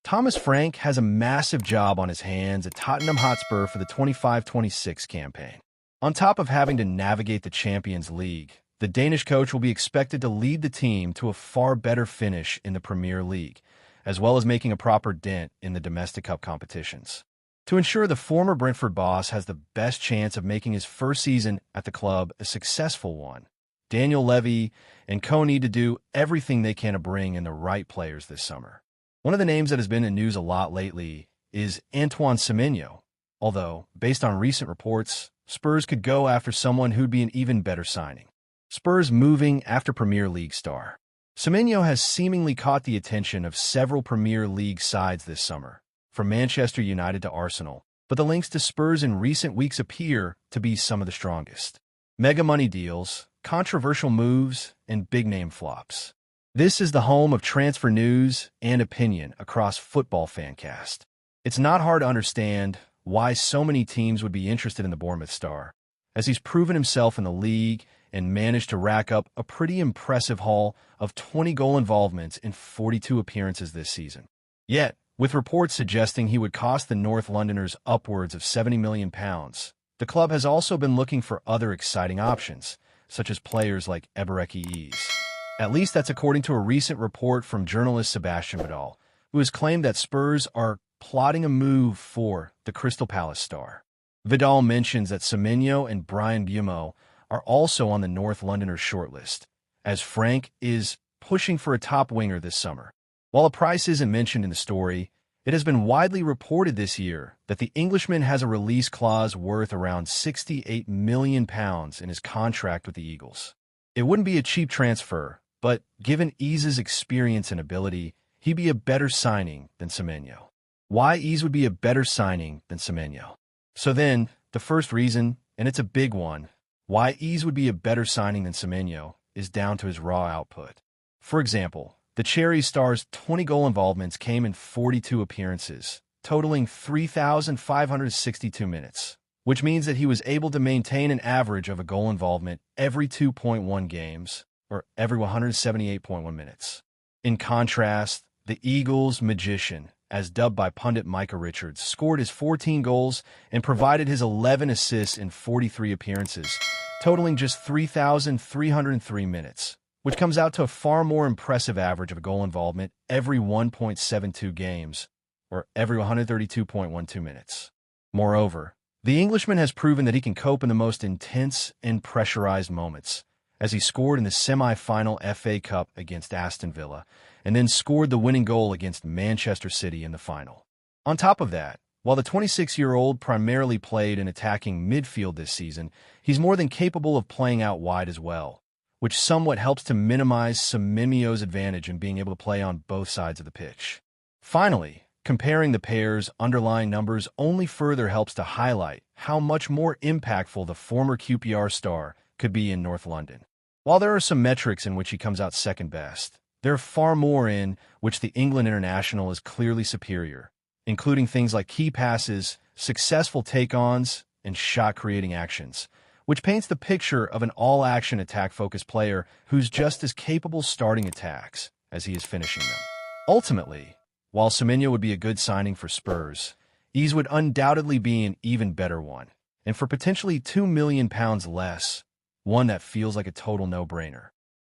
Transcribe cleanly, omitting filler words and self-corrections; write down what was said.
Thomas Frank has a massive job on his hands at Tottenham Hotspur for the 25-26 campaign. On top of having to navigate the Champions League, the Danish coach will be expected to lead the team to a far better finish in the Premier League, as well as making a proper dent in the domestic cup competitions. To ensure the former Brentford boss has the best chance of making his first season at the club a successful one, Daniel Levy and co need to do everything they can to bring in the right players this summer. One of the names that has been in news a lot lately is Antoine Semenyo, although, based on recent reports, Spurs could go after someone who'd be an even better signing. Spurs moving after Premier League star. Semenyo has seemingly caught the attention of several Premier League sides this summer, from Manchester United to Arsenal, but the links to Spurs in recent weeks appear to be some of the strongest. Mega money deals, controversial moves, and big-name flops. This is the home of transfer news and opinion across Football Fancast. It's not hard to understand why so many teams would be interested in the Bournemouth star, as he's proven himself in the league and managed to rack up a pretty impressive haul of 20 goal involvements in 42 appearances this season. Yet, with reports suggesting he would cost the North Londoners upwards of £70 million, the club has also been looking for other exciting options, such as players like Eberechi. At least that's according to a recent report from journalist Sebastian Vidal, who has claimed that Spurs are plotting a move for the Crystal Palace star. Vidal mentions that Semenyo and Brian Buemo are also on the North Londoners shortlist, as Frank is pushing for a top winger this summer. While a price isn't mentioned in the story, it has been widely reported this year that the Englishman has a release clause worth around £68 million in his contract with the Eagles. It wouldn't be a cheap transfer, but given Ease's experience and ability, he'd be a better signing than Semenyo. Why Ease would be a better signing than Semenyo? So then, the first reason, and it's a big one, why Ease would be a better signing than Semenyo is down to his raw output. For example, the Cherry Star's 20 goal involvements came in 42 appearances, totaling 3,562 minutes, which means that he was able to maintain an average of a goal involvement every 2.1 games, or every 178.1 minutes. In contrast, the Eagles' magician, as dubbed by pundit Micah Richards, scored his 14 goals and provided his 11 assists in 43 appearances, totaling just 3,303 minutes, which comes out to a far more impressive average of a goal involvement every 1.72 games, or every 132.12 minutes. Moreover, the Englishman has proven that he can cope in the most intense and pressurized moments, as he scored in the semi-final FA Cup against Aston Villa, and then scored the winning goal against Manchester City in the final. On top of that, while the 26-year-old primarily played in attacking midfield this season, he's more than capable of playing out wide as well, which somewhat helps to minimize Semenyo's advantage in being able to play on both sides of the pitch. Finally, comparing the pair's underlying numbers only further helps to highlight how much more impactful the former QPR star could be in North London. While there are some metrics in which he comes out second best, there are far more in which the England international is clearly superior, including things like key passes, successful take-ons, and shot-creating actions, which paints the picture of an all-action attack-focused player who's just as capable starting attacks as he is finishing them. Ultimately, while Semenyo would be a good signing for Spurs, Ease would undoubtedly be an even better one, and for potentially £2 million less, one that feels like a total no-brainer.